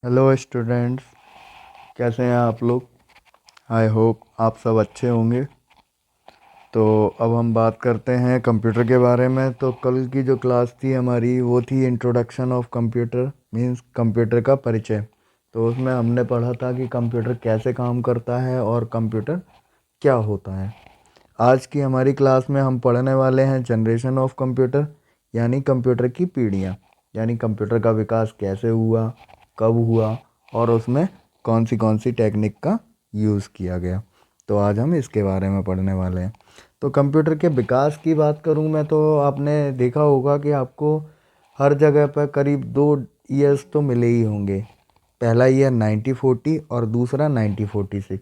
Hello students, कैसे हैं आप लोग। आई होप आप सब अच्छे होंगे। तो अब हम बात करते हैं कंप्यूटर के बारे में। तो कल की जो क्लास थी हमारी वो थी introduction of computer, means computer का परिचय। तो उसमें हमने पढ़ा था कि कंप्यूटर कैसे काम करता है और कंप्यूटर क्या होता है। आज की हमारी क्लास में हम पढ़ने वाले हैं जनरेशन ऑफ कंप्यूटर, यानी कंप्यूटर की पीढ़ियाँ, यानी कंप्यूटर का विकास कैसे हुआ, कब हुआ और उसमें कौन सी टेक्निक का यूज़ किया गया। तो आज हम इसके बारे में पढ़ने वाले हैं। तो कंप्यूटर के विकास की बात करूं मैं, तो आपने देखा होगा कि आपको हर जगह पर करीब 2 ईयर्स तो मिले ही होंगे। पहला ईयर 1940 और दूसरा 1946।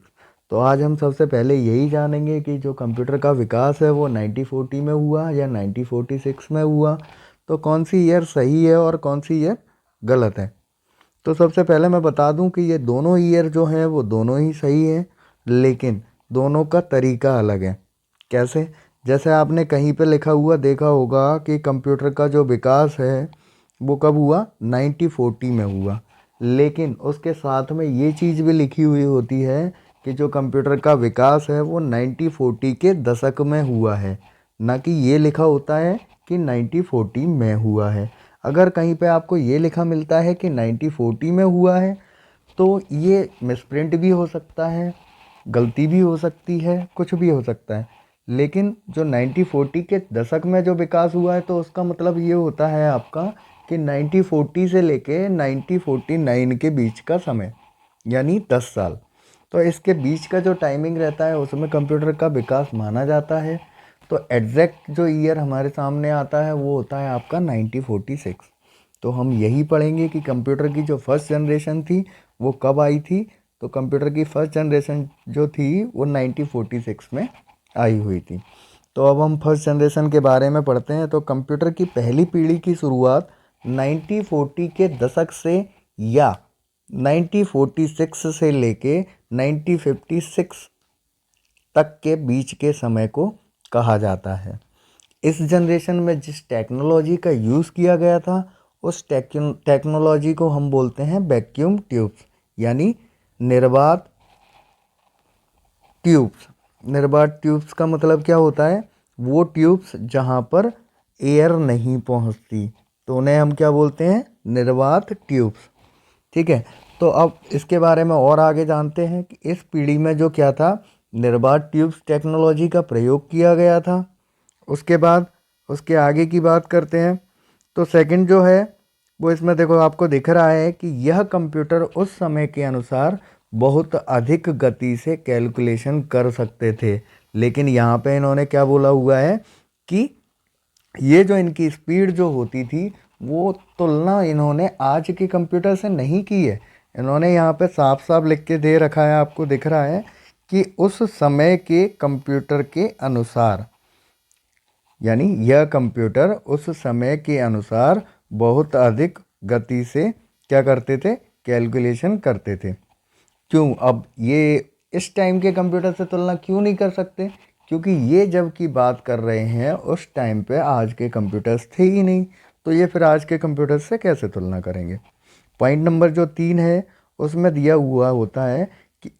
तो आज हम सबसे पहले यही जानेंगे कि जो कंप्यूटर का विकास है वो 1940 में हुआ या 1946 में हुआ। तो कौन सी ईयर सही है और कौन सी ईयर गलत है। तो सबसे पहले मैं बता दूं कि ये दोनों ईयर जो हैं वो दोनों ही सही हैं, लेकिन दोनों का तरीका अलग है। कैसे? जैसे आपने कहीं पे लिखा हुआ देखा होगा कि कंप्यूटर का जो विकास है वो कब हुआ, 1940 में हुआ। लेकिन उसके साथ में ये चीज़ भी लिखी हुई होती है कि जो कंप्यूटर का विकास है वो 1940 के दशक में हुआ है, ना कि ये लिखा होता है कि 1940 में हुआ है। अगर कहीं पे आपको ये लिखा मिलता है कि 1940 में हुआ है तो ये मिसप्रिंट भी हो सकता है, गलती भी हो सकती है, कुछ भी हो सकता है। लेकिन जो 1940 के दशक में जो विकास हुआ है तो उसका मतलब ये होता है आपका कि 1940 से लेके 1949 के बीच का समय, यानी 10 साल। तो इसके बीच का जो टाइमिंग रहता है उसमें कंप्यूटर का विकास माना जाता है। तो एग्जैक्ट जो ईयर हमारे सामने आता है वो होता है आपका 1946। तो हम यही पढ़ेंगे कि कंप्यूटर की जो फर्स्ट जनरेशन थी वो कब आई थी। तो कंप्यूटर की फर्स्ट जनरेशन जो थी वो 1946 में आई हुई थी। तो अब हम फर्स्ट जनरेशन के बारे में पढ़ते हैं। तो कंप्यूटर की पहली पीढ़ी की शुरुआत 1940 के दशक से या 1946 से लेके 1956 तक के बीच के समय को कहा जाता है। इस जनरेशन में जिस टेक्नोलॉजी का यूज़ किया गया था उस टेक्नोलॉजी को हम बोलते हैं वैक्यूम ट्यूब्स, यानी निर्वात ट्यूब्स। निर्वात ट्यूब्स का मतलब क्या होता है, वो ट्यूब्स जहाँ पर एयर नहीं पहुँचती तो उन्हें हम क्या बोलते हैं, निर्वात ट्यूब्स। ठीक है। तो अब इसके बारे में और आगे जानते हैं कि इस पीढ़ी में जो क्या था, निर्बाध ट्यूब्स टेक्नोलॉजी का प्रयोग किया गया था। उसके बाद उसके आगे की बात करते हैं। तो सेकंड जो है वो इसमें देखो आपको दिख रहा है कि यह कंप्यूटर उस समय के अनुसार बहुत अधिक गति से कैलकुलेशन कर सकते थे। लेकिन यहाँ पे इन्होंने क्या बोला हुआ है कि ये जो इनकी स्पीड जो होती थी वो तुलना इन्होंने आज के कंप्यूटर से नहीं की है। इन्होंने यहाँ पे साफ साफ लिख के दे रखा है, आपको दिख रहा है कि उस समय के कंप्यूटर के अनुसार, यानी यह कंप्यूटर उस समय के अनुसार बहुत अधिक गति से क्या करते थे, कैलकुलेशन करते थे। क्यों अब ये इस टाइम के कंप्यूटर से तुलना क्यों नहीं कर सकते, क्योंकि ये जब की बात कर रहे हैं उस टाइम पे आज के कंप्यूटर्स थे ही नहीं। तो ये फिर आज के कंप्यूटर्स से कैसे तुलना करेंगे। पॉइंट नंबर जो 3 है उसमें दिया हुआ होता है कि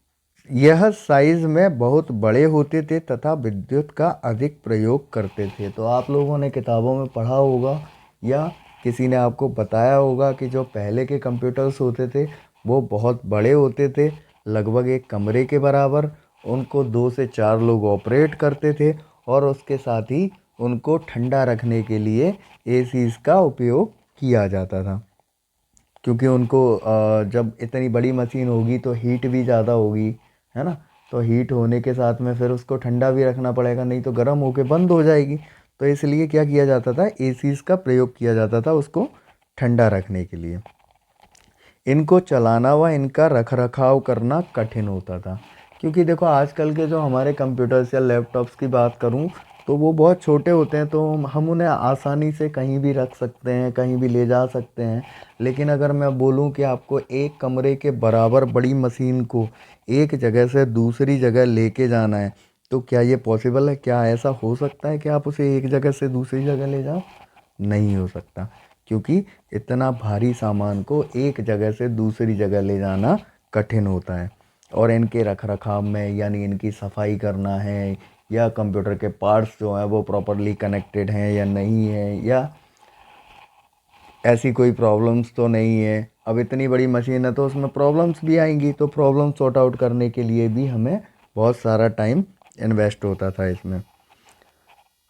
यह साइज में बहुत बड़े होते थे तथा विद्युत का अधिक प्रयोग करते थे। तो आप लोगों ने किताबों में पढ़ा होगा या किसी ने आपको बताया होगा कि जो पहले के कंप्यूटर्स होते थे वो बहुत बड़े होते थे, लगभग एक कमरे के बराबर। उनको 2 से 4 लोग ऑपरेट करते थे और उसके साथ ही उनको ठंडा रखने के लिए एसीज का उपयोग किया जाता था। क्योंकि उनको जब इतनी बड़ी मशीन होगी तो हीट भी ज़्यादा होगी, है ना। तो हीट होने के साथ में फिर उसको ठंडा भी रखना पड़ेगा, नहीं तो गर्म होके बंद हो जाएगी। तो इसलिए क्या किया जाता था, एसीज का प्रयोग किया जाता था उसको ठंडा रखने के लिए। इनको चलाना व इनका रख रखाव करना कठिन होता था। क्योंकि देखो आजकल के जो हमारे कंप्यूटर्स या लैपटॉप्स की बात करूं तो वो बहुत छोटे होते हैं, तो हम उन्हें आसानी से कहीं भी रख सकते हैं, कहीं भी ले जा सकते हैं। लेकिन अगर मैं बोलूं कि आपको एक कमरे के बराबर बड़ी मशीन को एक जगह से दूसरी जगह लेके जाना है तो क्या ये पॉसिबल है, क्या ऐसा हो सकता है कि आप उसे एक जगह से दूसरी जगह ले जाओ? नहीं हो सकता। क्योंकि इतना भारी सामान को एक जगह से दूसरी जगह ले जाना कठिन होता है, और इनके रख रखाव में यानी इनकी सफाई करना है, या कंप्यूटर के पार्ट्स जो हैं वो प्रॉपरली कनेक्टेड हैं या नहीं है, या ऐसी कोई प्रॉब्लम्स तो नहीं है। अब इतनी बड़ी मशीन है तो उसमें प्रॉब्लम्स भी आएंगी, तो प्रॉब्लम सॉर्ट आउट करने के लिए भी हमें बहुत सारा टाइम इन्वेस्ट होता था इसमें।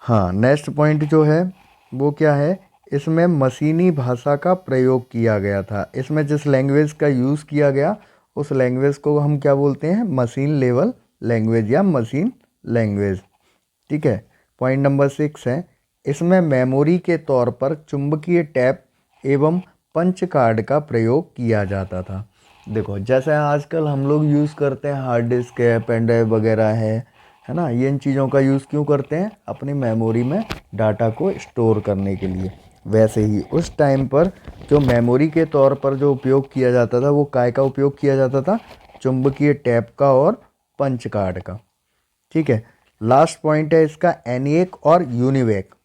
हाँ, नेक्स्ट पॉइंट जो है वो क्या है, इसमें मशीनी भाषा का प्रयोग किया गया था। इसमें जिस लैंग्वेज का यूज़ किया गया उस लैंग्वेज को हम क्या बोलते हैं, मशीन लेवल लैंग्वेज या मशीन लैंग्वेज। ठीक है। पॉइंट नंबर 6 है, इसमें मेमोरी के तौर पर चुंबकीय टैप एवं पंच कार्ड का प्रयोग किया जाता था। देखो जैसे आजकल हम लोग यूज़ करते हैं, हार्ड डिस्क है, पेन ड्राइव वगैरह है ना, ये इन चीज़ों का यूज़ क्यों करते हैं, अपनी मेमोरी में डाटा को स्टोर करने के लिए। वैसे ही उस टाइम पर जो मेमोरी के तौर पर जो उपयोग किया जाता था वो काय का उपयोग किया जाता था, चुंबकीय टैप का और पंच कार्ड का। ठीक है। लास्ट पॉइंट है इसका, एनिएक और यूनिवेक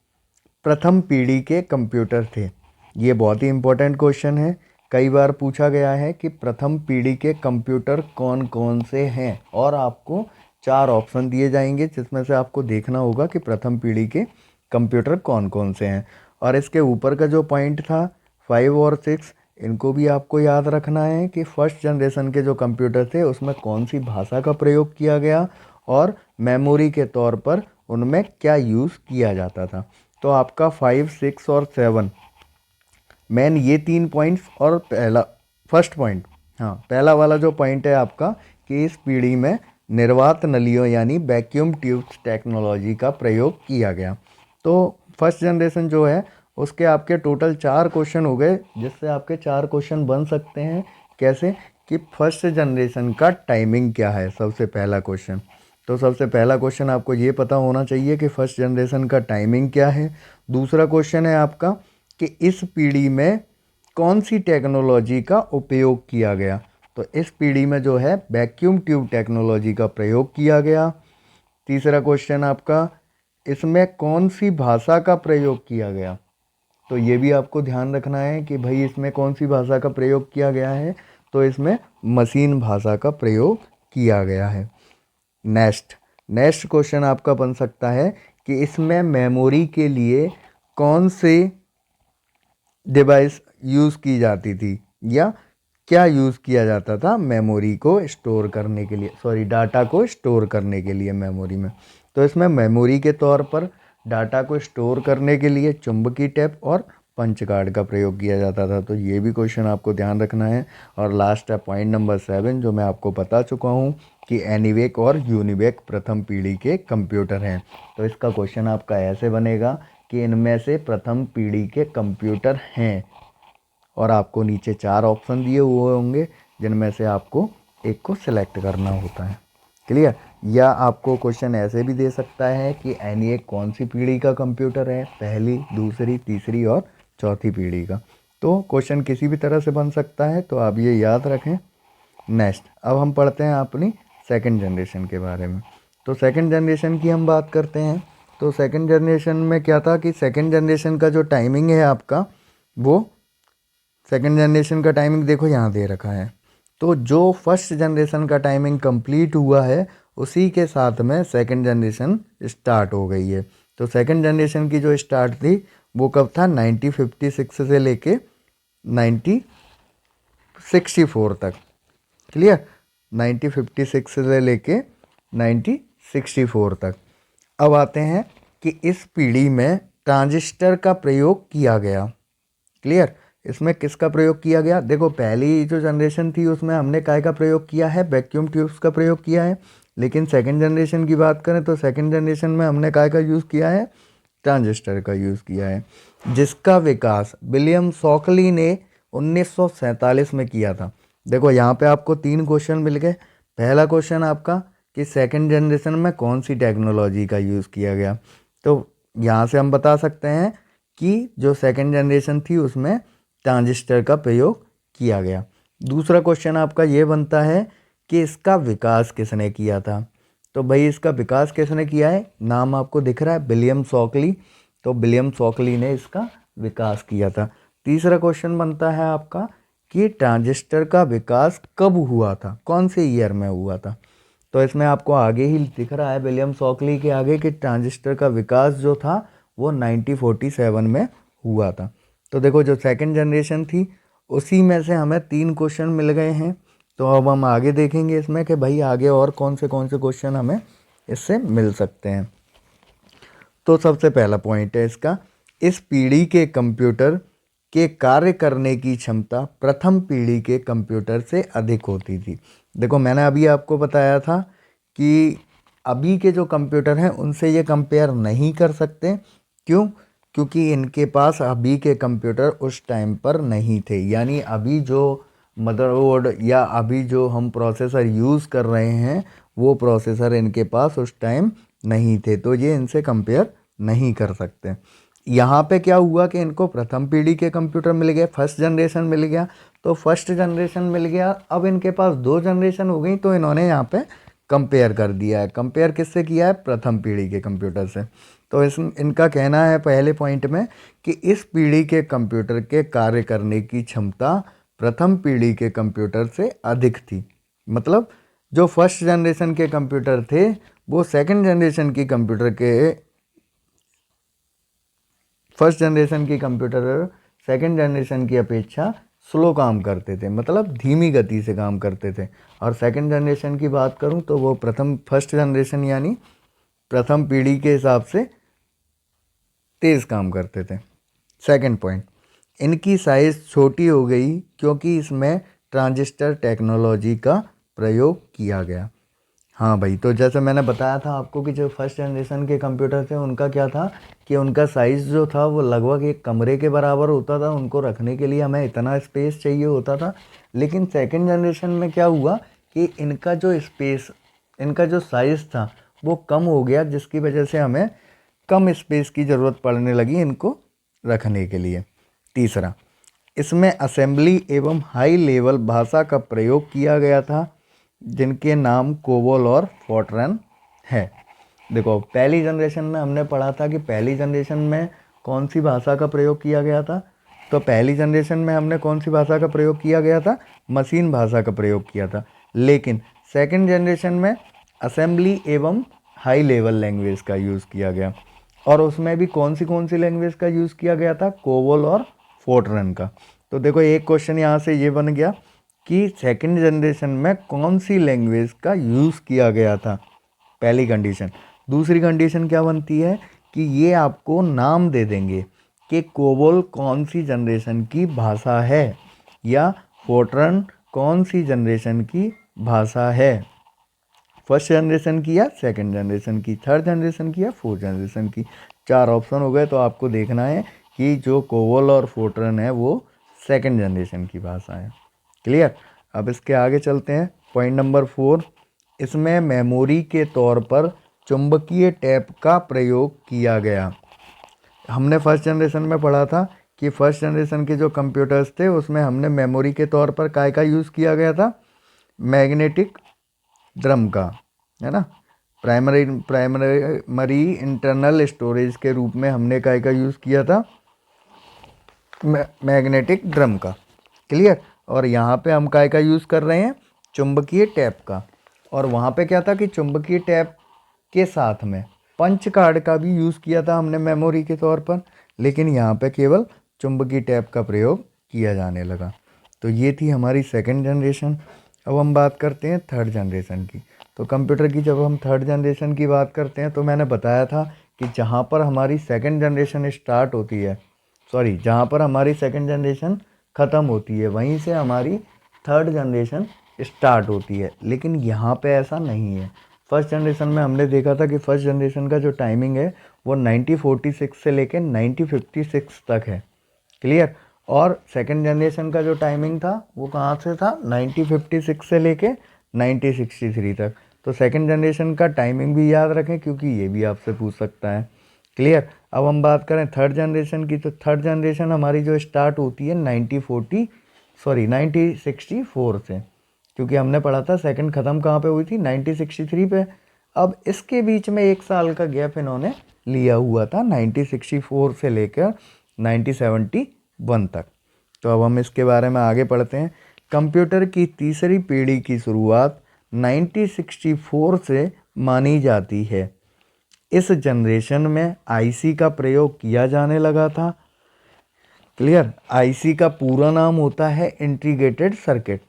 प्रथम पीढ़ी के कंप्यूटर थे। ये बहुत ही इम्पोर्टेंट क्वेश्चन है, कई बार पूछा गया है कि प्रथम पीढ़ी के कंप्यूटर कौन कौन से हैं, और आपको 4 ऑप्शन दिए जाएंगे जिसमें से आपको देखना होगा कि प्रथम पीढ़ी के कंप्यूटर कौन कौन से हैं। और इसके ऊपर का जो पॉइंट था 5 और 6, इनको भी आपको याद रखना है कि फर्स्ट जनरेशन के जो कंप्यूटर थे उसमें कौन सी भाषा का प्रयोग किया गया और मेमोरी के तौर पर उनमें क्या यूज़ किया जाता था। तो आपका 5, 6 और 7 मेन ये 3 पॉइंट्स, और फर्स्ट पॉइंट, हाँ पहला वाला जो पॉइंट है आपका कि इस पीढ़ी में निर्वात नलियों यानी वैक्यूम ट्यूब्स टेक्नोलॉजी का प्रयोग किया गया। तो फर्स्ट जनरेशन जो है उसके आपके टोटल 4 क्वेश्चन हो गए, जिससे आपके 4 क्वेश्चन बन सकते हैं। कैसे कि फर्स्ट जनरेशन का टाइमिंग क्या है, सबसे पहला क्वेश्चन। तो सबसे पहला क्वेश्चन आपको ये पता होना चाहिए कि फर्स्ट जनरेशन का टाइमिंग क्या है। दूसरा क्वेश्चन है आपका कि इस पीढ़ी में कौन सी टेक्नोलॉजी का उपयोग किया गया। तो इस पीढ़ी में जो है वैक्यूम ट्यूब टेक्नोलॉजी का प्रयोग किया गया। तीसरा क्वेश्चन आपका, इसमें कौन सी भाषा का प्रयोग किया गया। तो ये भी आपको ध्यान रखना है कि भाई इसमें कौन सी भाषा का प्रयोग किया गया है, तो इसमें मशीन भाषा का प्रयोग किया गया है। नेक्स्ट क्वेश्चन आपका बन सकता है कि इसमें मेमोरी के लिए कौन से डिवाइस यूज़ की जाती थी, या क्या यूज़ किया जाता था मेमोरी को स्टोर करने के लिए, सॉरी डाटा को स्टोर करने के लिए मेमोरी में। तो इसमें मेमोरी के तौर पर डाटा को स्टोर करने के लिए चुंबकीय टैप और पंच कार्ड का प्रयोग किया जाता था। तो ये भी क्वेश्चन आपको ध्यान रखना है। और लास्ट है पॉइंट नंबर 7, जो मैं आपको बता चुका हूँ कि एनीवेक और यूनिवेक प्रथम पीढ़ी के कंप्यूटर हैं। तो इसका क्वेश्चन आपका ऐसे बनेगा कि इनमें से प्रथम पीढ़ी के कंप्यूटर हैं, और आपको नीचे 4 ऑप्शन दिए हुए होंगे जिनमें से आपको एक को सिलेक्ट करना होता है। क्लियर। या आपको क्वेश्चन ऐसे भी दे सकता है कि एनिएक कौन सी पीढ़ी का कंप्यूटर है, पहली, दूसरी, तीसरी और चौथी पीढ़ी का। तो क्वेश्चन किसी भी तरह से बन सकता है, तो आप ये याद रखें। नेक्स्ट, अब हम पढ़ते हैं अपनी सेकंड जनरेशन के बारे में। तो सेकंड जनरेशन की हम बात करते हैं। तो सेकंड जनरेशन में क्या था कि सेकंड जनरेशन का जो टाइमिंग है आपका, वो सेकंड जनरेशन का टाइमिंग देखो यहाँ दे रखा है। तो जो फर्स्ट जनरेशन का टाइमिंग कंप्लीट हुआ है उसी के साथ में सेकंड जनरेशन स्टार्ट हो गई है। तो सेकंड जनरेशन की जो स्टार्ट थी वो कब था, 1956 से लेके 1964 तक। क्लियर। 1956 से लेके 1964 तक। अब आते हैं कि इस पीढ़ी में ट्रांजिस्टर का प्रयोग किया गया। क्लियर। इसमें किसका प्रयोग किया गया, देखो पहली जो जनरेशन थी उसमें हमने काय का प्रयोग किया है, वैक्यूम ट्यूब्स का प्रयोग किया है। लेकिन सेकंड जनरेशन की बात करें तो सेकंड जनरेशन में हमने काय का यूज़ किया है, ट्रांजिस्टर का यूज़ किया है, जिसका विकास विलियम शॉकली ने 1947 में किया था। देखो यहाँ पे आपको 3 क्वेश्चन मिल गए। पहला क्वेश्चन आपका कि सेकंड जनरेशन में कौन सी टेक्नोलॉजी का यूज़ किया गया। तो यहाँ से हम बता सकते हैं कि जो सेकंड जनरेशन थी उसमें ट्रांजिस्टर का प्रयोग किया गया। दूसरा क्वेश्चन आपका ये बनता है कि इसका विकास किसने किया था। तो भाई इसका विकास किसने किया है, नाम आपको दिख रहा है विलियम शॉकली। तो विलियम शॉकली ने इसका विकास किया था। तीसरा क्वेश्चन बनता है आपका कि ट्रांजिस्टर का विकास कब हुआ था, कौन से ईयर में हुआ था। तो इसमें आपको आगे ही दिख रहा है विलियम शॉकली के आगे कि ट्रांजिस्टर का विकास जो था वो 1947 में हुआ था। तो देखो जो सेकंड जनरेशन थी उसी में से हमें 3 क्वेश्चन मिल गए हैं। तो अब हम आगे देखेंगे इसमें कि भाई आगे और कौन से क्वेश्चन हमें इससे मिल सकते हैं। तो सबसे पहला पॉइंट है इसका, इस पीढ़ी के कंप्यूटर के कार्य करने की क्षमता प्रथम पीढ़ी के कंप्यूटर से अधिक होती थी। देखो मैंने अभी आपको बताया था कि अभी के जो कंप्यूटर हैं उनसे ये कंपेयर नहीं कर सकते। क्यों? क्योंकि इनके पास अभी के कंप्यूटर उस टाइम पर नहीं थे, यानी अभी जो मदरबोर्ड या अभी जो हम प्रोसेसर यूज़ कर रहे हैं वो प्रोसेसर इनके पास उस टाइम नहीं थे, तो ये इनसे कंपेयर नहीं कर सकते। यहाँ पे क्या हुआ कि इनको प्रथम पीढ़ी के कंप्यूटर मिल गए, फर्स्ट जनरेशन मिल गया। तो फर्स्ट जनरेशन मिल गया, अब इनके पास 2 जनरेशन हो गई, तो इन्होंने यहाँ पे कंपेयर कर दिया है। कंपेयर किससे किया है? प्रथम पीढ़ी के कंप्यूटर से। तो इनका कहना है पहले पॉइंट में कि इस पीढ़ी के कंप्यूटर के कार्य करने की क्षमता प्रथम पीढ़ी के कंप्यूटर से अधिक थी। मतलब जो फर्स्ट जनरेशन के कंप्यूटर थे वो सेकंड जनरेशन की कंप्यूटर के फर्स्ट जनरेशन की कंप्यूटर सेकंड जनरेशन की अपेक्षा स्लो काम करते थे, मतलब धीमी गति से काम करते थे। और सेकंड जनरेशन की बात करूं तो वो फर्स्ट जनरेशन यानी प्रथम पीढ़ी के हिसाब से तेज़ काम करते थे। सेकंड पॉइंट, इनकी साइज़ छोटी हो गई क्योंकि इसमें ट्रांजिस्टर टेक्नोलॉजी का प्रयोग किया गया। हाँ भाई, तो जैसे मैंने बताया था आपको कि जो फर्स्ट जनरेशन के कंप्यूटर थे उनका क्या था कि उनका साइज़ जो था वो लगभग एक कमरे के बराबर होता था, उनको रखने के लिए हमें इतना स्पेस चाहिए होता था। लेकिन सेकंड जनरेशन में क्या हुआ कि इनका जो साइज़ था वो कम हो गया, जिसकी वजह से हमें कम स्पेस की ज़रूरत पड़ने लगी इनको रखने के लिए। तीसरा, इसमें असेंबली एवं हाई लेवल भाषा का प्रयोग किया गया था जिनके नाम कोबोल और फोर्ट्रन है। देखो पहली जनरेशन में हमने पढ़ा था कि पहली जनरेशन में कौन सी भाषा का प्रयोग किया गया था। तो पहली जनरेशन में हमने कौन सी भाषा का प्रयोग किया गया था? मशीन भाषा का प्रयोग किया था। लेकिन सेकंड जनरेशन में असेंबली एवं हाई लेवल लैंग्वेज का यूज़ किया गया। और उसमें भी कौन सी लैंग्वेज का यूज़ किया गया था? कोबोल और फोर्ट्रन का। तो देखो एक क्वेश्चन यहाँ से ये बन गया कि सेकंड जनरेशन में कौन सी लैंग्वेज का यूज़ किया गया था, पहली कंडीशन। दूसरी कंडीशन क्या बनती है कि ये आपको नाम दे देंगे कि कोबोल कौन सी जनरेशन की भाषा है या फोर्ट्रन कौन सी जनरेशन की भाषा है, फर्स्ट जनरेशन की या सेकंड जनरेशन की, थर्ड जनरेशन की या फोर्थ जनरेशन की। 4 ऑप्शन हो गए, तो आपको देखना है कि जो कोबोल और फोर्ट्रन है वो सेकंड जनरेशन की भाषा है। क्लियर? अब इसके आगे चलते हैं। पॉइंट नंबर 4, इसमें मेमोरी के तौर पर चुंबकीय टैप का प्रयोग किया गया। हमने फर्स्ट जनरेशन में पढ़ा था कि फर्स्ट जनरेशन के जो कंप्यूटर्स थे उसमें हमने मेमोरी के तौर पर काय का यूज़ किया गया था? मैग्नेटिक ड्रम का, है ना। प्राइमरी इंटरनल स्टोरेज के रूप में हमने काय का यूज़ किया था? मैग्नेटिक ड्रम का। क्लियर? और यहाँ पे हम काय का यूज़ कर रहे हैं? चुंबकीय टैप का। और वहाँ पे क्या था कि चुंबकीय टैप के साथ में पंच कार्ड का भी यूज़ किया था हमने मेमोरी के तौर पर, लेकिन यहाँ पे केवल चुंबकीय टैप का प्रयोग किया जाने लगा। तो ये थी हमारी सेकंड जनरेशन। अब हम बात करते हैं थर्ड जनरेशन की। तो कंप्यूटर की जब हम थर्ड जनरेशन की बात करते हैं तो मैंने बताया था कि जहाँ पर हमारी सेकंड जनरेशन स्टार्ट होती है, जहाँ पर हमारी सेकंड जनरेशन ख़त्म होती है वहीं से हमारी थर्ड जनरेशन स्टार्ट होती है। लेकिन यहाँ पे ऐसा नहीं है। फर्स्ट जनरेशन में हमने देखा था कि फर्स्ट जनरेशन का जो टाइमिंग है वो 1946 से लेकर 1956 तक है। क्लियर? और सेकंड जनरेशन का जो टाइमिंग था वो कहाँ से था? 1956 से लेके 1963 तक। तो सेकंड जनरेशन का टाइमिंग भी याद रखें क्योंकि ये भी आपसे पूछ सकता है। क्लियर? अब हम बात करें थर्ड जनरेशन की, तो थर्ड जनरेशन हमारी जो स्टार्ट होती है 1964 से, क्योंकि हमने पढ़ा था सेकंड ख़त्म कहाँ पे हुई थी? 1963 पे। अब इसके बीच में 1 साल का गैप इन्होंने लिया हुआ था 1964 से लेकर 1971 तक। तो अब हम इसके बारे में आगे पढ़ते हैं। कंप्यूटर की तीसरी पीढ़ी की शुरुआत 1964 से मानी जाती है। इस जनरेशन में आईसी का प्रयोग किया जाने लगा था। क्लियर। आईसी का पूरा नाम होता है इंटीग्रेटेड सर्किट।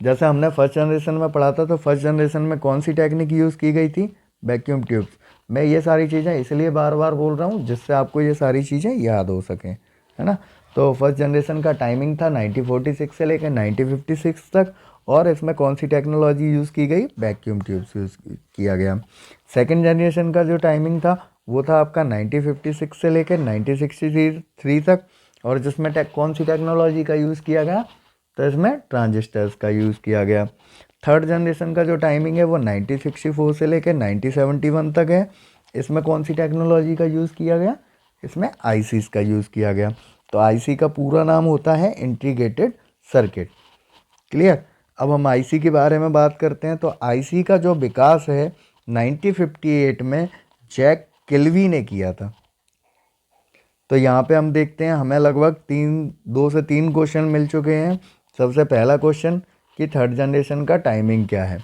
जैसे हमने फर्स्ट जनरेशन में पढ़ा था, तो फर्स्ट जनरेशन में कौन सी टेक्निक यूज़ की गई थी? Vacuum tubes. मैं ये सारी चीज़ें इसलिए बार बार बोल रहा हूँ जिससे आपको ये सारी चीज़ें याद हो सकें, है ना। तो फर्स्ट जनरेशन का टाइमिंग था 1946 से लेकर 1956 तक, और इसमें कौन सी टेक्नोलॉजी यूज़ की गई? वैक्यूम ट्यूब्स यूज़ किया गया। सेकेंड जनरेशन का जो टाइमिंग था वो था आपका 1956 से लेकर 1963 तक, और जिसमें कौन सी टेक्नोलॉजी का यूज़ किया गया? तो इसमें ट्रांजिस्टर्स का यूज़ किया गया। थर्ड जनरेशन का जो टाइमिंग है वो 1964 से लेकर 1971 तक है। इसमें कौन सी टेक्नोलॉजी का यूज़ किया गया? इसमें आईसीस का यूज़ किया गया। तो आईसी का पूरा नाम होता है इंटीग्रेटेड सर्किट। क्लियर। अब हम आईसी के बारे में बात करते हैं। तो आईसी का जो विकास है 1958 में जैक किल्वी ने किया था। तो यहाँ पे हम देखते हैं हमें लगभग 2 से 3 क्वेश्चन मिल चुके हैं। सबसे पहला क्वेश्चन कि थर्ड जनरेशन का टाइमिंग क्या है।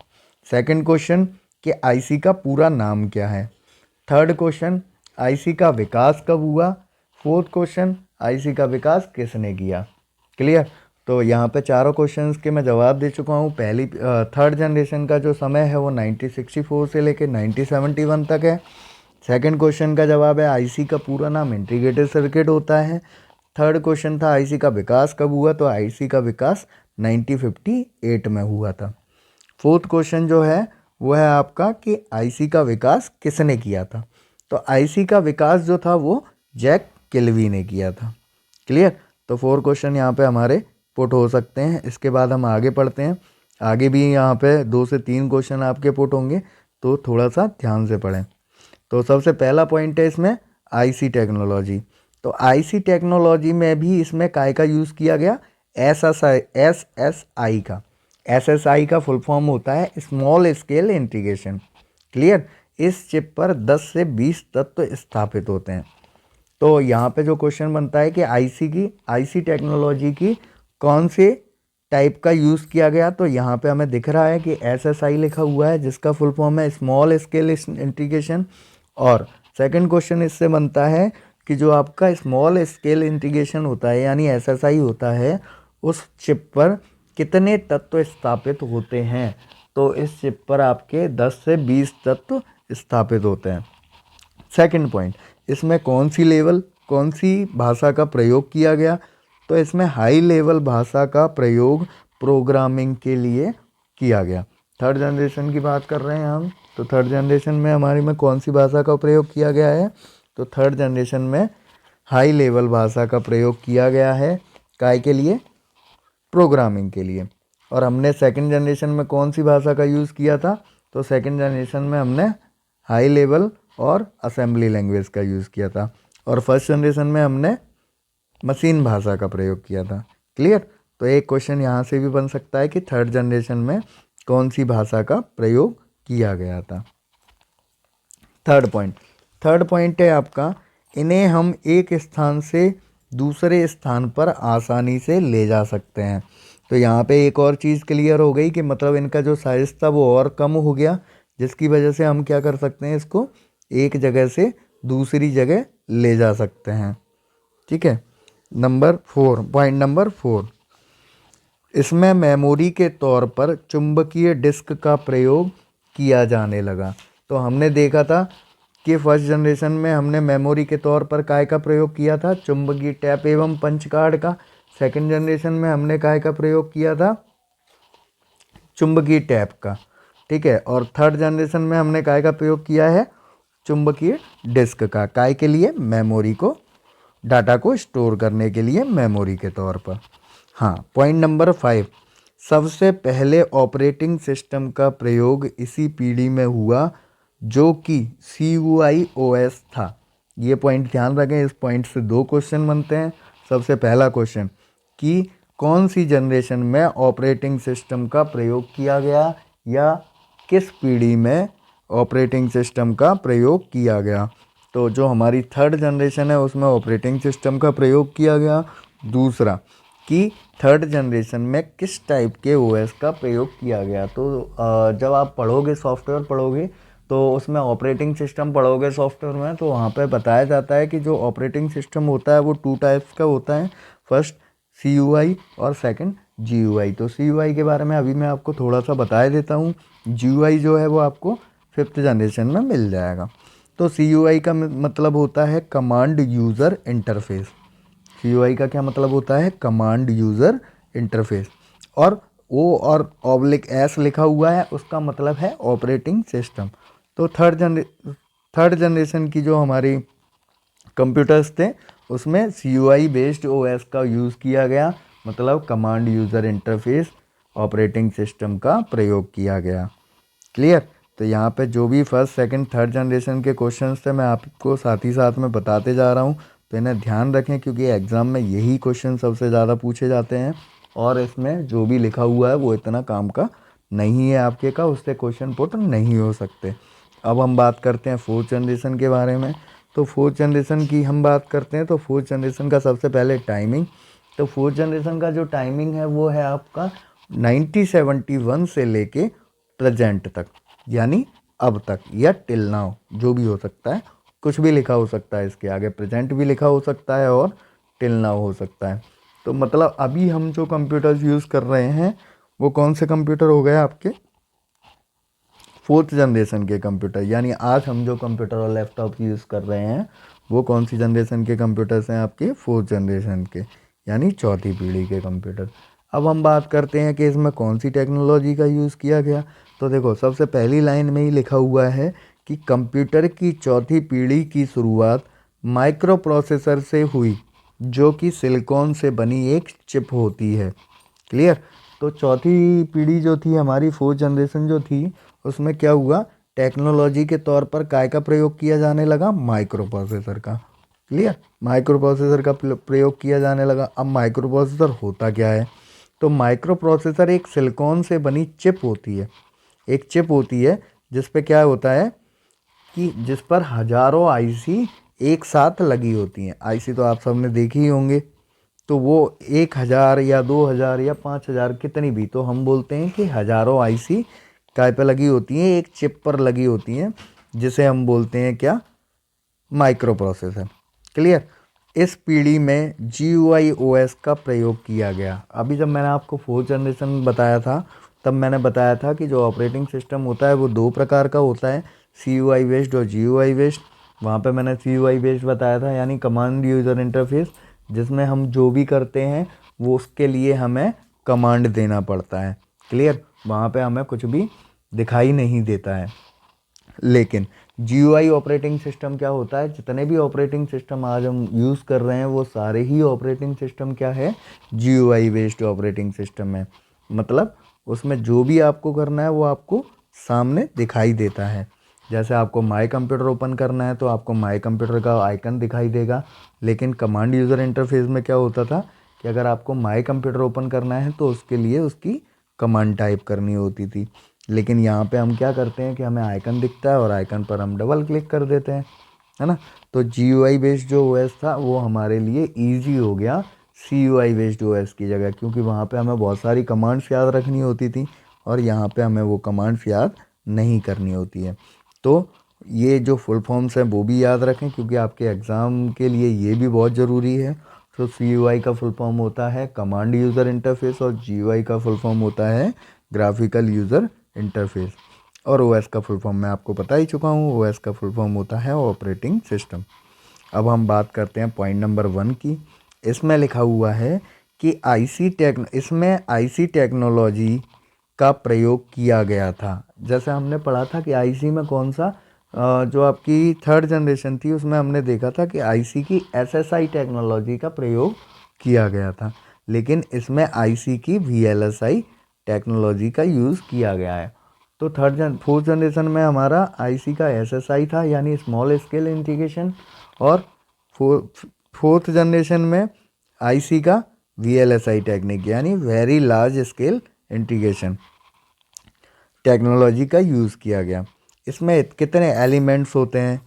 सेकंड क्वेश्चन कि आईसी का पूरा नाम क्या है। थर्ड क्वेश्चन आईसी का विकास कब हुआ। फोर्थ क्वेश्चन आईसी का विकास किसने किया। क्लियर। तो यहाँ पे चारों क्वेश्चंस के मैं जवाब दे चुका हूँ। थर्ड जनरेशन का जो समय है वो 1964 से लेकर 1971 तक है। सेकंड क्वेश्चन का जवाब है आईसी का पूरा नाम इंटीग्रेटेड सर्किट होता है। थर्ड क्वेश्चन था आईसी का विकास कब हुआ, तो आईसी का विकास 1958 में हुआ था। फोर्थ क्वेश्चन जो है वो है आपका कि आईसी का विकास किसने किया था। तो आईसी का विकास जो था वो जैक किल्वी ने किया था। क्लियर। तो 4 क्वेश्चन यहाँ पे हमारे पुट हो सकते हैं। इसके बाद हम आगे पढ़ते हैं। आगे भी यहाँ पे 2 से 3 क्वेश्चन आपके पुट होंगे, तो थोड़ा सा ध्यान से पढ़ें। तो सबसे पहला पॉइंट है इसमें आईसी टेक्नोलॉजी। तो आईसी टेक्नोलॉजी में भी इसमें काय का यूज़ किया गया? एसएसआई का। एसएसआई का फुल फॉर्म होता है स्मॉल स्केल इंटीग्रेशन। क्लियर। इस चिप पर 10 से 20 तत्व स्थापित होते हैं। तो यहाँ पे जो क्वेश्चन बनता है कि आईसी टेक्नोलॉजी की कौन से टाइप का यूज़ किया गया, तो यहाँ पे हमें दिख रहा है कि एसएसआई लिखा हुआ है जिसका फुल फॉर्म है स्मॉल स्केल इंटीग्रेशन। और सेकंड क्वेश्चन इससे बनता है कि जो आपका स्मॉल स्केल इंटीग्रेशन होता है यानी एसएसआई होता है, उस चिप पर कितने तत्व स्थापित होते हैं। तो इस चिप पर आपके 10 से 20 तत्व स्थापित होते हैं। सेकंड पॉइंट, इसमें कौन सी भाषा का प्रयोग किया गया, तो इसमें हाई लेवल भाषा का प्रयोग प्रोग्रामिंग के लिए किया गया। थर्ड जनरेशन की बात कर रहे हैं हम, तो थर्ड जनरेशन में हमारी में कौन सी भाषा का प्रयोग किया गया है, तो थर्ड जनरेशन में हाई लेवल भाषा का प्रयोग किया गया है। काय के लिए? प्रोग्रामिंग के लिए। और हमने सेकंड जनरेशन में कौन सी भाषा का यूज़ किया था, तो सेकंड जनरेशन में हमने हाई लेवल और असेंबली लैंग्वेज का यूज़ किया था। और फर्स्ट जनरेशन में हमने मशीन भाषा का प्रयोग किया था। क्लियर। तो एक क्वेश्चन यहाँ से भी बन सकता है कि थर्ड जनरेशन में कौन सी भाषा का प्रयोग किया गया था। थर्ड पॉइंट है आपका इन्हें हम एक स्थान से दूसरे स्थान पर आसानी से ले जा सकते हैं। तो यहाँ पे एक और चीज़ क्लियर हो गई कि मतलब इनका जो साइज़ था वो और कम हो गया, जिसकी वजह से हम क्या कर सकते हैं, इसको एक जगह से दूसरी जगह ले जा सकते हैं। ठीक है। पॉइंट नंबर 4, इसमें मेमोरी के तौर पर चुंबकीय डिस्क का प्रयोग किया जाने लगा। तो हमने देखा था कि फर्स्ट जनरेशन में हमने मेमोरी के तौर पर काय का प्रयोग किया था? चुंबकीय टैप एवं पंच कार्ड का। सेकंड जनरेशन में हमने काय का प्रयोग किया था? चुंबकीय टैप का। ठीक है। और थर्ड जनरेशन में हमने काय का प्रयोग किया है? चुंबकीय डिस्क का। काय के लिए? मेमोरी को, डाटा को स्टोर करने के लिए मेमोरी के तौर पर। हाँ। पॉइंट नंबर 5, सबसे पहले ऑपरेटिंग सिस्टम का प्रयोग इसी पीढ़ी में हुआ जो कि CUI/OS था। ये पॉइंट ध्यान रखें, इस पॉइंट से 2 क्वेश्चन बनते हैं। सबसे पहला क्वेश्चन कि कौन सी जनरेशन में ऑपरेटिंग सिस्टम का प्रयोग किया गया या किस पीढ़ी में ऑपरेटिंग सिस्टम का प्रयोग किया गया। तो जो हमारी थर्ड जनरेशन है उसमें ऑपरेटिंग सिस्टम का प्रयोग किया गया। दूसरा कि थर्ड जनरेशन में किस टाइप के ओएस का प्रयोग किया गया। तो जब आप पढ़ोगे, सॉफ्टवेयर पढ़ोगे, तो उसमें ऑपरेटिंग सिस्टम पढ़ोगे सॉफ्टवेयर में, तो वहाँ पे बताया जाता है कि जो ऑपरेटिंग सिस्टम होता है वो 2 टाइप्स का होता है। फर्स्ट CUI और सेकंड GUI। तो CUI के बारे में अभी मैं आपको थोड़ा सा बता देता हूँ। GUI जो है वो आपको 5th जनरेशन में मिल जाएगा। तो CUI का मतलब होता है कमांड यूज़र इंटरफेस। CUI का क्या मतलब होता है? Command user interface. और O और /S लिखा हुआ है, उसका मतलब है ऑपरेटिंग सिस्टम। तो थर्ड जनरेशन की जो हमारी कंप्यूटर्स थे उसमें CUI बेस्ड OS का यूज़ किया गया, मतलब command user interface operating system का प्रयोग किया गया। क्लियर? तो यहाँ पे जो भी फर्स्ट सेकंड थर्ड जनरेशन के क्वेश्चंस थे मैं आपको साथ ही साथ में बताते जा रहा हूँ, तो इन्हें ध्यान रखें क्योंकि एग्ज़ाम में यही क्वेश्चन सबसे ज़्यादा पूछे जाते हैं। और इसमें जो भी लिखा हुआ है वो इतना काम का नहीं है आपके का, उससे क्वेश्चन पुट नहीं हो सकते। अब हम बात करते हैं फोर्थ जनरेशन के बारे में। तो फोर्थ जनरेशन की हम बात करते हैं तो फोर्थ जनरेशन का सबसे पहले टाइमिंग। तो फोर्थ जनरेशन का जो टाइमिंग है वो है आपका 1971 से लेके प्रेजेंट तक, यानी अब तक या टिल नाउ, जो भी हो सकता है, कुछ भी लिखा हो सकता है इसके आगे, प्रेजेंट भी लिखा हो सकता है और टिल नाउ हो सकता है। तो मतलब अभी हम जो कंप्यूटर्स यूज़ कर रहे हैं वो कौन से कंप्यूटर हो गए आपके? फोर्थ जनरेशन के कंप्यूटर। यानी आज हम जो कंप्यूटर और लैपटॉप यूज़ कर रहे हैं वो कौन सी जनरेशन के कंप्यूटर्स हैं आपके? फोर्थ जनरेशन के, यानी चौथी पीढ़ी के कंप्यूटर। अब हम बात करते हैं कि इसमें कौन सी टेक्नोलॉजी का यूज़ किया गया। तो देखो सबसे पहली लाइन में ही लिखा हुआ है कि कंप्यूटर की चौथी पीढ़ी की शुरुआत माइक्रो प्रोसेसर से हुई, जो कि सिलिकॉन से बनी एक चिप होती है। क्लियर? तो चौथी पीढ़ी जो थी हमारी, फोर्थ जनरेशन जो थी, उसमें क्या हुआ? टेक्नोलॉजी के तौर पर काय का प्रयोग किया जाने लगा? माइक्रो प्रोसेसर का। क्लियर? माइक्रो प्रोसेसर का प्रयोग किया जाने लगा। अब माइक्रो प्रोसेसर होता क्या है? तो माइक्रो प्रोसेसर एक सिलिकॉन से बनी चिप होती है। एक चिप होती है जिस पे क्या होता है कि जिस पर हजारों आईसी एक साथ लगी होती हैं। आईसी तो आप सबने देखी ही होंगे। तो वो 1000 या 2000 या 5000 कितनी भी, तो हम बोलते हैं कि हजारों आईसी काय पे लगी होती हैं? एक चिप पर लगी होती हैं, जिसे हम बोलते हैं क्या? Micro processor. क्लियर? इस पीढ़ी में GUI OS का प्रयोग किया गया। अभी जब मैंने आपको फोर्थ जनरेशन बताया था तब मैंने बताया था कि जो ऑपरेटिंग सिस्टम होता है वो 2 प्रकार का होता है, CUI बेस्ड और GUI बेस्ड। वहाँ पे मैंने CUI बेस्ड बताया था, यानी कमांड यूज़र इंटरफेस, जिसमें हम जो भी करते हैं वो उसके लिए हमें कमांड देना पड़ता है। क्लियर? वहाँ पे हमें कुछ भी दिखाई नहीं देता है। लेकिन GUI ऑपरेटिंग सिस्टम क्या होता है? जितने भी ऑपरेटिंग सिस्टम आज हम यूज़ कर रहे हैं वो सारे ही ऑपरेटिंग सिस्टम क्या है? GUI बेस्ड ऑपरेटिंग सिस्टम है। मतलब उसमें जो भी आपको करना है वो आपको सामने दिखाई देता है। जैसे आपको माई कंप्यूटर ओपन करना है तो आपको माई कंप्यूटर का आइकन दिखाई देगा। लेकिन कमांड यूज़र इंटरफेस में क्या होता था कि अगर आपको माई कंप्यूटर ओपन करना है तो उसके लिए उसकी कमांड टाइप करनी होती थी। लेकिन यहाँ पे हम क्या करते हैं कि हमें आइकन दिखता है और आइकन पर हम डबल क्लिक कर देते हैं, है ना। तो GUI बेस्ड जो OS था वो हमारे लिए इजी हो गया CUI बेस्ड OS की जगह, क्योंकि वहाँ पे हमें बहुत सारी कमांड्स याद रखनी होती थी और यहाँ पे हमें वो कमांड्स याद नहीं करनी होती है। तो ये जो फुल फॉर्म्स हैं वो भी याद रखें क्योंकि आपके एग्ज़ाम के लिए ये भी बहुत ज़रूरी है। तो CUI का फुल फॉर्म होता है कमांड यूज़र इंटरफेस और GUI का फुल फॉर्म होता है ग्राफिकल यूज़र इंटरफेस। और OS का फुल फॉर्म मैं आपको बता ही चुका हूँ, OS का फुल फॉर्म होता है ऑपरेटिंग सिस्टम। अब हम बात करते हैं पॉइंट नंबर 1 की। इसमें लिखा हुआ है कि इसमें IC टेक्नोलॉजी का प्रयोग किया गया था। जैसे हमने पढ़ा था कि IC में कौन सा जो आपकी थर्ड जनरेशन थी उसमें हमने देखा था कि IC की SSI टेक्नोलॉजी का प्रयोग किया गया था, लेकिन इसमें IC की VLSI टेक्नोलॉजी का यूज़ किया गया है। तो फोर्थ जनरेशन में हमारा IC का SSI था, यानी स्मॉल स्केल इंटीग्रेशन, और फोर्थ जनरेशन में IC का VLSI टेक्निक यानी very large scale integration technology का यूज़ किया गया। इसमें कितने एलिमेंट्स होते हैं?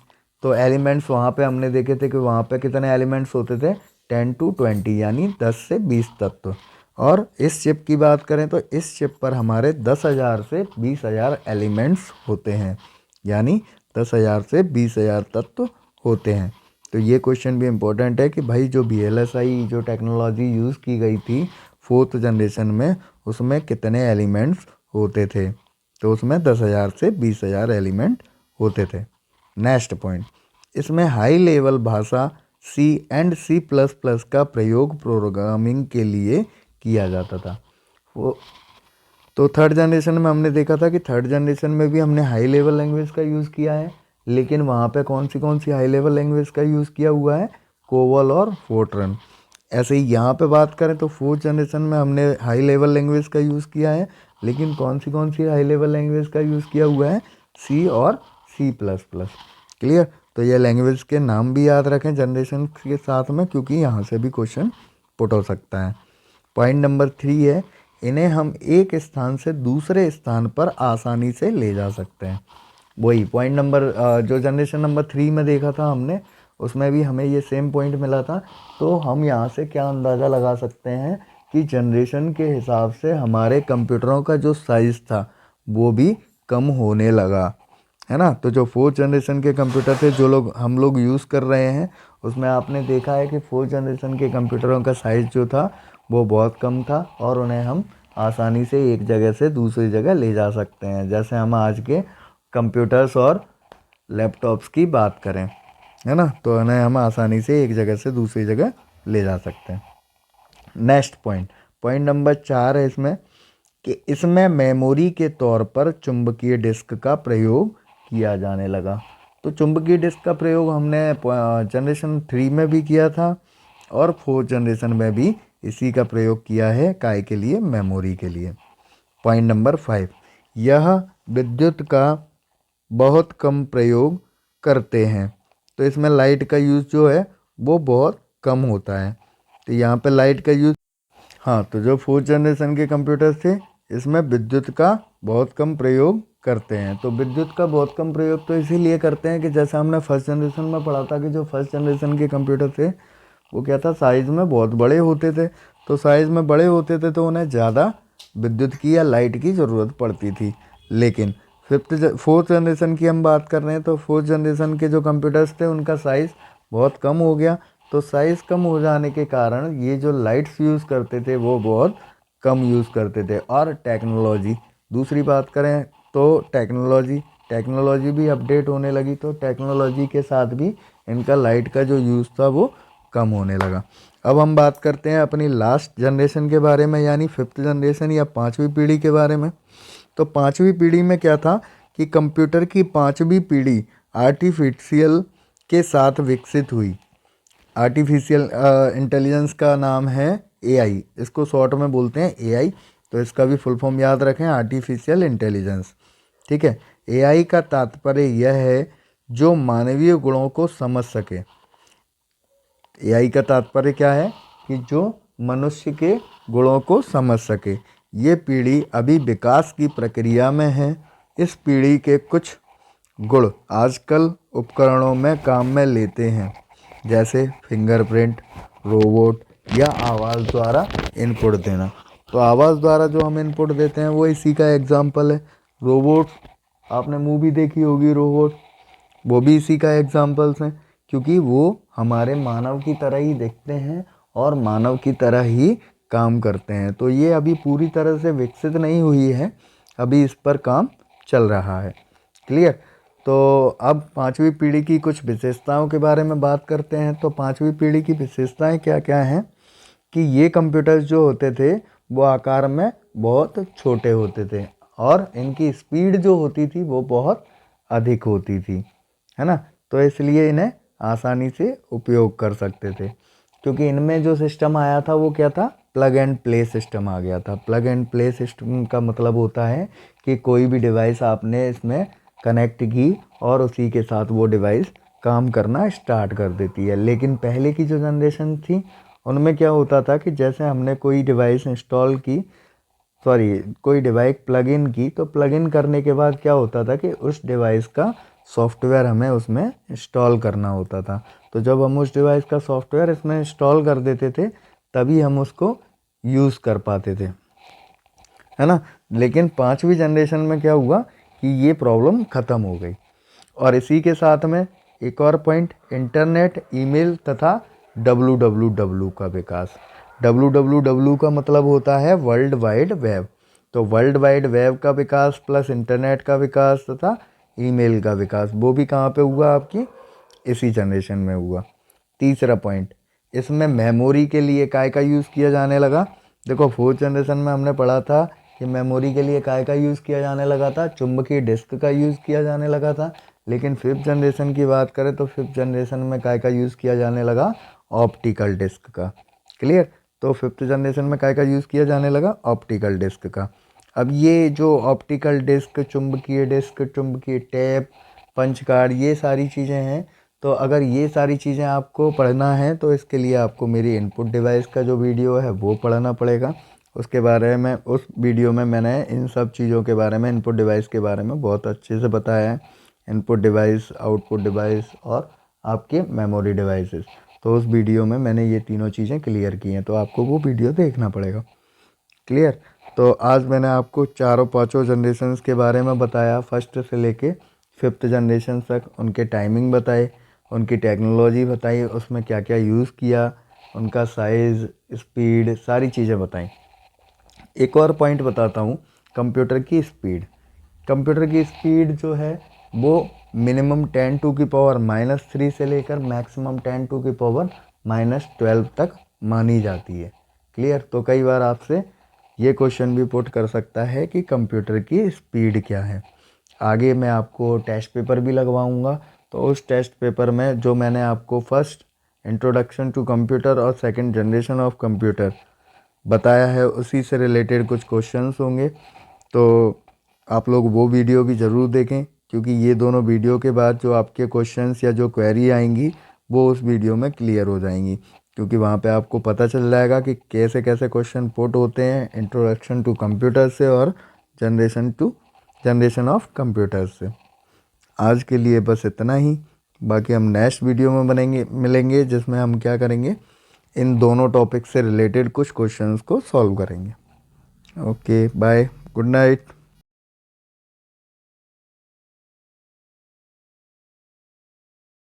तो एलिमेंट्स वहाँ पे हमने देखे थे कि वहाँ पे कितने एलिमेंट्स होते थे? 10 to 20 यानी 10 से 20 तत्व। और इस चिप की बात करें तो इस चिप पर हमारे 10,000 से 20,000 एलिमेंट्स होते हैं, यानी 10,000 से 20,000 तत्व होते हैं। तो ये क्वेश्चन भी इम्पोर्टेंट है कि भाई जो VLSI जो टेक्नोलॉजी यूज़ की गई थी 4th जनरेशन में, उसमें कितने एलिमेंट्स होते थे। तो उसमें 10,000 से 20,000 एलिमेंट होते थे। नेक्स्ट पॉइंट, इसमें हाई लेवल भाषा C++ का प्रयोग प्रोग्रामिंग के लिए किया जाता था। वो तो थर्ड जनरेशन में हमने देखा था कि थर्ड जनरेशन में भी हमने हाई लेवल लैंग्वेज का यूज़ किया है, लेकिन वहाँ पे कौन सी हाई लेवल लैंग्वेज का यूज़ किया हुआ है, कोवल और फोर्ट्रन। ऐसे ही यहाँ पे बात करें तो फोर्थ जनरेशन में हमने हाई लेवल लैंग्वेज का यूज़ किया है, लेकिन कौन सी हाई लेवल लैंग्वेज का यूज़ किया हुआ है, C और C++। क्लियर। तो ये लैंग्वेज के नाम भी याद रखें जनरेशन के साथ में, क्योंकि यहाँ से भी क्वेश्चन पुट हो सकता है। पॉइंट नंबर 3 है, इन्हें हम एक स्थान से दूसरे स्थान पर आसानी से ले जा सकते हैं। वही पॉइंट नंबर जो जनरेशन नंबर 3 में देखा था हमने, उसमें भी हमें ये सेम पॉइंट मिला था। तो हम यहाँ से क्या अंदाज़ा लगा सकते हैं कि जनरेशन के हिसाब से हमारे कंप्यूटरों का जो साइज़ था वो भी कम होने लगा, है ना। तो जो 4th जनरेशन के कंप्यूटर थे जो हम लोग यूज़ कर रहे हैं, उसमें आपने देखा है कि 4th जनरेशन के कंप्यूटरों का साइज़ जो था वो बहुत कम था, और उन्हें हम आसानी से एक जगह से दूसरी जगह ले जा सकते हैं। जैसे हम आज के कंप्यूटर्स और लैपटॉप्स की बात करें, है ना, तो उन्हें हम आसानी से एक जगह से दूसरी जगह ले जा सकते हैं। नेक्स्ट पॉइंट नंबर 4 है इसमें कि इसमें मेमोरी के तौर पर चुंबकीय डिस्क का प्रयोग किया जाने लगा। तो चुंबकीय डिस्क का प्रयोग हमने जनरेशन 3 में भी किया था, और 4th जनरेशन में भी इसी का प्रयोग किया है, काय के लिए, मेमोरी के लिए। पॉइंट नंबर 5, यह विद्युत का बहुत कम प्रयोग करते हैं। तो इसमें लाइट का यूज़ जो है वो बहुत कम होता है। तो यहाँ पे लाइट का यूज़, हाँ, तो जो 4th जनरेशन के कंप्यूटर थे इसमें विद्युत का बहुत कम प्रयोग करते हैं। तो विद्युत का बहुत कम प्रयोग तो इसीलिए करते हैं कि जैसा हमने फर्स्ट जनरेशन में पढ़ा था कि जो फर्स्ट जनरेशन के कंप्यूटर थे वो क्या था, साइज़ में बहुत बड़े होते थे। तो साइज़ में बड़े होते थे तो उन्हें ज़्यादा विद्युत की या लाइट की ज़रूरत पड़ती थी। लेकिन 4th जनरेशन की हम बात कर रहे हैं, तो 4th जनरेशन के जो कंप्यूटर्स थे उनका साइज़ बहुत कम हो गया। तो साइज़ कम हो जाने के कारण ये जो लाइट्स यूज़ करते थे वो बहुत कम यूज़ करते थे। और टेक्नोलॉजी, दूसरी बात करें तो टेक्नोलॉजी भी अपडेट होने लगी, तो टेक्नोलॉजी के साथ भी इनका लाइट का जो यूज़ था वो कम होने लगा। अब हम बात करते हैं अपनी लास्ट जनरेशन के बारे में, यानी 5th जनरेशन या 5वीं पीढ़ी के बारे में। तो 5वीं पीढ़ी में क्या था कि कंप्यूटर की 5वीं पीढ़ी आर्टिफिशियल के साथ विकसित हुई। आर्टिफिशियल इंटेलिजेंस का नाम है AI, इसको शॉर्ट में बोलते हैं AI। तो इसका भी फुल फॉर्म याद रखें, आर्टिफिशियल इंटेलिजेंस। ठीक है। AI का तात्पर्य यह है जो मानवीय गुणों को समझ सके। AI का तात्पर्य क्या है कि जो मनुष्य के गुणों को समझ सके। ये पीढ़ी अभी विकास की प्रक्रिया में है। इस पीढ़ी के कुछ गुण आजकल उपकरणों में काम में लेते हैं, जैसे फिंगरप्रिंट, रोबोट या आवाज़ द्वारा इनपुट देना। तो आवाज़ द्वारा जो हम इनपुट देते हैं वो इसी का एग्जाम्पल है। रोबोट, आपने मूवी देखी होगी रोबोट, वो भी इसी का एग्जाम्पल्स हैं, क्योंकि वो हमारे मानव की तरह ही दिखते हैं और मानव की तरह ही काम करते हैं। तो ये अभी पूरी तरह से विकसित नहीं हुई है, अभी इस पर काम चल रहा है। क्लियर। तो अब 5वीं पीढ़ी की कुछ विशेषताओं के बारे में बात करते हैं। तो 5वीं पीढ़ी की विशेषताएं क्या क्या हैं कि ये कंप्यूटर्स जो होते थे वो आकार में बहुत छोटे होते थे, और इनकी स्पीड जो होती थी वो बहुत अधिक होती थी, है ना। तो इसलिए इन्हें आसानी से उपयोग कर सकते थे, क्योंकि इनमें जो सिस्टम आया था वो क्या था, प्लग एंड प्ले सिस्टम आ गया था। प्लग एंड प्ले सिस्टम का मतलब होता है कि कोई भी डिवाइस आपने इसमें कनेक्ट की और उसी के साथ वो डिवाइस काम करना स्टार्ट कर देती है। लेकिन पहले की जो जनरेशन थी उनमें क्या होता था कि जैसे हमने कोई डिवाइस इंस्टॉल की, कोई डिवाइस प्लग इन की, तो प्लग इन करने के बाद क्या होता था कि उस डिवाइस का सॉफ्टवेयर हमें उसमें इंस्टॉल करना होता था। तो जब हम उस डिवाइस का सॉफ्टवेयर इसमें इंस्टॉल कर देते थे तभी हम उसको यूज़ कर पाते थे, है ना। लेकिन 5वीं जनरेशन में क्या हुआ कि ये प्रॉब्लम ख़त्म हो गई। और इसी के साथ में एक और पॉइंट, इंटरनेट, ईमेल तथा www का विकास। www का मतलब होता है वर्ल्ड वाइड वेब। तो वर्ल्ड वाइड वेब का विकास प्लस इंटरनेट का विकास तथा ईमेल का विकास, वो भी कहाँ पे हुआ आपकी इसी जनरेशन में हुआ। तीसरा पॉइंट, इसमें मेमोरी के लिए काय का यूज़ किया जाने लगा। देखो 4th जनरेशन में हमने पढ़ा था कि मेमोरी के लिए काय का यूज़ किया जाने लगा था, चुंबकीय डिस्क का यूज़ किया जाने लगा था। लेकिन 5th जनरेशन की बात करें तो 5th जनरेशन में काय का यूज़ किया जाने लगा, ऑप्टिकल डिस्क का। क्लियर। तो 5th जनरेशन में काय का यूज़ किया जाने लगा, ऑप्टिकल डिस्क का। अब ये जो ऑप्टिकल डिस्क, चुंबकीय टेप, पंच कार्ड, ये सारी चीज़ें हैं। तो अगर ये सारी चीज़ें आपको पढ़ना है तो इसके लिए आपको मेरी इनपुट डिवाइस का जो वीडियो है वो पढ़ना पड़ेगा। उसके बारे में, उस वीडियो में मैंने इन सब चीज़ों के बारे में, इनपुट डिवाइस के बारे में बहुत अच्छे से बताया है। इनपुट डिवाइस, आउटपुट डिवाइस और आपके मेमोरी डिवाइसेस। तो उस वीडियो में मैंने ये तीनों चीज़ें क्लियर की हैं, तो आपको वो वीडियो देखना पड़ेगा। क्लियर। तो आज मैंने आपको चारों पांचों जनरेशन्स के बारे में बताया, फर्स्ट से लेके 5th जनरेशन तक। उनके टाइमिंग बताए, उनकी टेक्नोलॉजी बताई, उसमें क्या क्या यूज़ किया, उनका साइज़, स्पीड, सारी चीज़ें बताई। एक और पॉइंट बताता हूँ, कंप्यूटर की स्पीड। कंप्यूटर की स्पीड जो है वो मिनिमम 10⁻³ से लेकर मैक्सिमम 10⁻12 तक मानी जाती है। क्लियर। तो कई बार आपसे ये क्वेश्चन भी पुट कर सकता है कि कंप्यूटर की स्पीड क्या है। आगे मैं आपको टेस्ट पेपर भी लगवाऊंगा, तो उस टेस्ट पेपर में जो मैंने आपको फर्स्ट इंट्रोडक्शन टू कंप्यूटर और सेकंड जनरेशन ऑफ कंप्यूटर बताया है उसी से रिलेटेड कुछ क्वेश्चंस होंगे। तो आप लोग वो वीडियो भी ज़रूर देखें, क्योंकि ये दोनों वीडियो के बाद जो आपके क्वेश्चंस या जो क्वेरी आएंगी वो उस वीडियो में क्लियर हो जाएंगी। क्योंकि वहाँ पे आपको पता चल जाएगा कि कैसे कैसे क्वेश्चन पुट होते हैं इंट्रोडक्शन टू कंप्यूटर से और जनरेशन ऑफ कंप्यूटर से। आज के लिए बस इतना ही। बाकी हम नेक्स्ट वीडियो में मिलेंगे जिसमें हम क्या करेंगे, इन दोनों टॉपिक से रिलेटेड कुछ क्वेश्चंस को सॉल्व करेंगे। Okay, bye, good night.